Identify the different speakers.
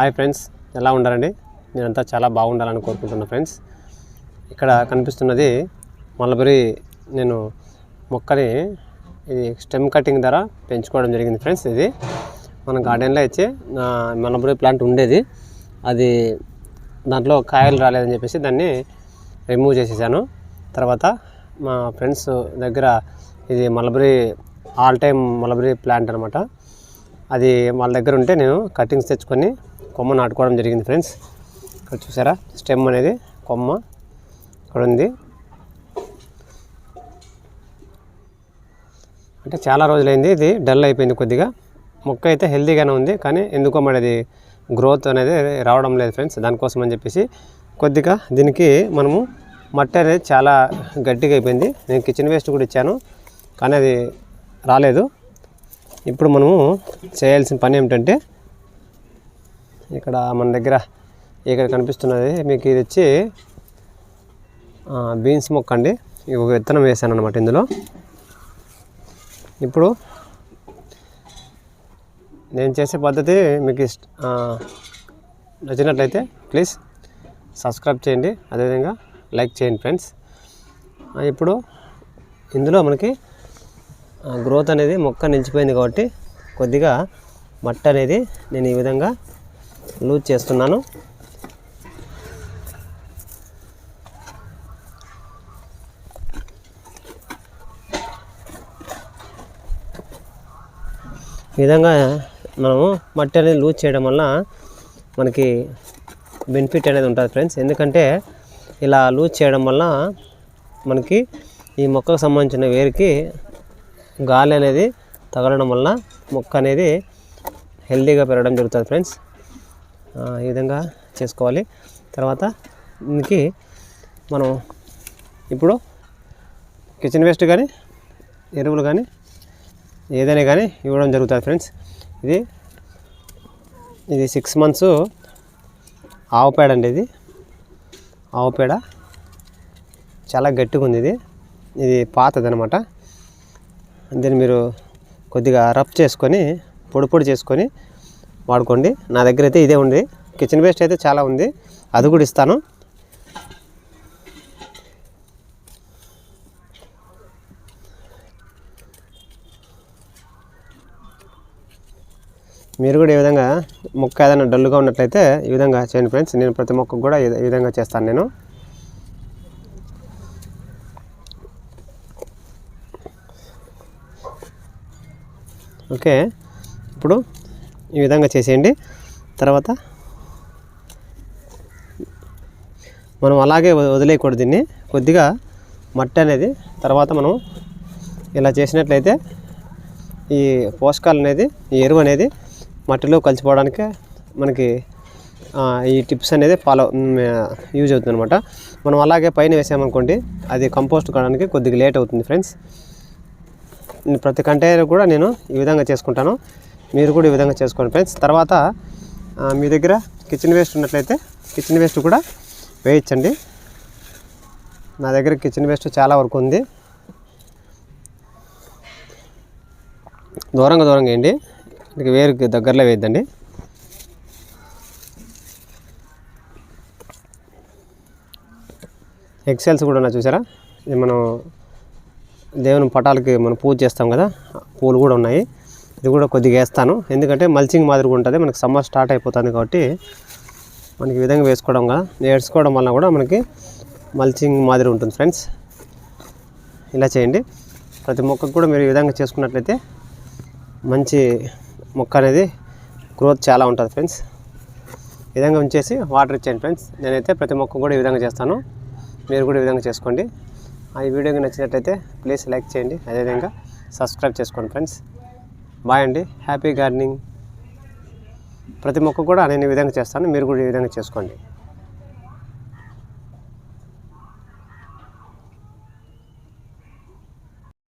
Speaker 1: Hi friends, ఎలా ఉండాలండి? నేనంతా చాలా బాగుండాలని కోరుకుంటున్నా ఫ్రెండ్స్. ఇక్కడ కనిపిస్తున్నది మల్బరీ. నేను మొక్కని ఇది స్టెమ్ కటింగ్ ద్వారా పెంచుకోవడం జరిగింది ఫ్రెండ్స్. ఇది మన గార్డెన్లో ఇచ్చే మల్బరీ ప్లాంట్ ఉండేది. అది దాంట్లో కాయలు రాలేదని చెప్పేసి దాన్ని రిమూవ్ చేసేసాను. తర్వాత మా ఫ్రెండ్స్ దగ్గర ఇది mulberry all time mulberry plant అనమాట. అది వాళ్ళ దగ్గర ఉంటే నేను కటింగ్స్ తెచ్చుకొని కొమ్మ నాటుకోవడం జరిగింది ఫ్రెండ్స్. ఇక్కడ చూసారా, స్టెమ్ అనేది కొమ్మ ఇక్కడ ఉంది. అంటే చాలా రోజులైంది, ఇది డల్ అయిపోయింది కొద్దిగా. మొక్క అయితే హెల్తీగానే ఉంది, కానీ ఎందుకో మరి అది గ్రోత్ అనేది రావడం లేదు ఫ్రెండ్స్. దానికోసం అని చెప్పేసి కొద్దిగా దీనికి మనము మట్టి అనేది చాలా గట్టిగా అయిపోయింది. నేను కిచెన్ వేస్ట్ కూడా ఇచ్చాను, కానీ అది రాలేదు. ఇప్పుడు మనము చేయాల్సిన పని ఏమిటంటే, ఇక్కడ మన దగ్గర ఇక్కడ కనిపిస్తున్నది మీకు, ఇది వచ్చి బీన్స్ మొక్క అండి. ఇది ఒక విత్తనం వేసాను అనమాట ఇందులో. ఇప్పుడు నేను చేసే పద్ధతి మీకు నచ్చినట్లయితే ప్లీజ్ సబ్స్క్రైబ్ చేయండి, అదేవిధంగా లైక్ చేయండి ఫ్రెండ్స్. ఇప్పుడు ఇందులో మనకి గ్రోత్ అనేది మొక్క నిలిచిపోయింది కాబట్టి కొద్దిగా మట్టి అనేది నేను ఈ విధంగా లూజ్ చేస్తున్నాను. ఈ విధంగా మనము మట్టి అనేది లూజ్ చేయడం వల్ల మనకి బెనిఫిట్ అనేది ఉంటుంది ఫ్రెండ్స్. ఎందుకంటే ఇలా లూజ్ చేయడం వల్ల మనకి ఈ మొక్కకు సంబంధించిన వేరుకి గాలి అనేది తగలడం వల్ల మొక్క అనేది హెల్తీగా పెరగడం జరుగుతుంది ఫ్రెండ్స్. ఈ విధంగా చేసుకోవాలి. తర్వాత దీనికి మనం ఇప్పుడు కిచెన్ వేస్ట్ కానీ ఎరువులు కానీ ఏదైనా కానీ ఇవ్వడం జరుగుతుంది ఫ్రెండ్స్. ఇది 6 months ఆవు పేడ అండి. ఇది ఆవు పేడ చాలా గట్టిగా ఉంది. ఇది పాతది అనమాట. దీన్ని మీరు కొద్దిగా రఫ్ చేసుకొని పొడి చేసుకొని వాడుకోండి. నా దగ్గర అయితే ఇదే ఉంది. కిచెన్ వేస్ట్ అయితే చాలా ఉంది, అది కూడా ఇస్తాను. మీరు కూడా ఈ విధంగా మొక్క ఏదైనా డల్లుగా ఉన్నట్లయితే ఈ విధంగా చేయండి ఫ్రెండ్స్. నేను ప్రతి మొక్కకు కూడా ఈ విధంగా చేస్తాను నేను. ఓకే, ఇప్పుడు ఈ విధంగా చేసేయండి. తర్వాత మనం అలాగే వదిలేయకూడదు దీన్ని. కొద్దిగా మట్టి అనేది తర్వాత మనం ఇలా చేసినట్లయితే ఈ పోషకాలు అనేది, ఈ ఎరువు అనేది మట్టిలో కలిసిపోవడానికి మనకి ఈ టిప్స్ అనేది యూజ్ అవుతుంది అనమాట. మనం అలాగే పైన వేసామనుకోండి, అది కంపోస్ట్ కావడానికి కొద్దిగా లేట్ అవుతుంది ఫ్రెండ్స్. ప్రతి కంటైనర్ కూడా నేను ఈ విధంగా చేసుకుంటాను, మీరు కూడా ఈ విధంగా చేసుకోండి ఫ్రెండ్స్. తర్వాత మీ దగ్గర కిచెన్ వేస్ట్ ఉన్నట్లయితే కిచెన్ వేస్ట్ కూడా వేయించండి. నా దగ్గర కిచెన్ వేస్ట్ చాలా వరకు ఉంది. దూరంగా వేయండి, వేరుకి దగ్గరలో వేయద్దండి. ఎక్సెల్స్ కూడా ఉన్నాయి చూసారా. ఇది మనం దేవుని పటాలకి మనం పూజ చేస్తాం కదా, పూలు కూడా ఉన్నాయి. ఇది కూడా కొద్దిగా వేస్తాను, ఎందుకంటే మల్చింగ్ మాదిరిగా ఉంటుంది. మనకి సమ్మర్ స్టార్ట్ అయిపోతుంది కాబట్టి మనకి ఈ విధంగా వేసుకోవడం వల్ల కూడా మనకి మల్చింగ్ మాదిరి ఉంటుంది ఫ్రెండ్స్. ఇలా చేయండి. ప్రతి మొక్కకు కూడా మీరు ఈ విధంగా చేసుకున్నట్లయితే మంచి మొక్క అనేది గ్రోత్ చాలా ఉంటుంది ఫ్రెండ్స్. ఈ విధంగా ఉంచేసి వాటర్ ఇచ్చేయండి ఫ్రెండ్స్. నేనైతే ప్రతి మొక్క కూడా ఈ విధంగా చేస్తాను, మీరు కూడా ఈ విధంగా చేసుకోండి. ఈ వీడియోకి నచ్చినట్లయితే ప్లీజ్ లైక్ చేయండి, అదేవిధంగా సబ్స్క్రైబ్ చేసుకోండి ఫ్రెండ్స్. బాయ్ అండి, హ్యాపీ గార్డెనింగ్. ప్రతి మొక్క కూడా నేను ఈ విధంగా చేస్తాను, మీరు కూడా ఈ విధంగా చేసుకోండి.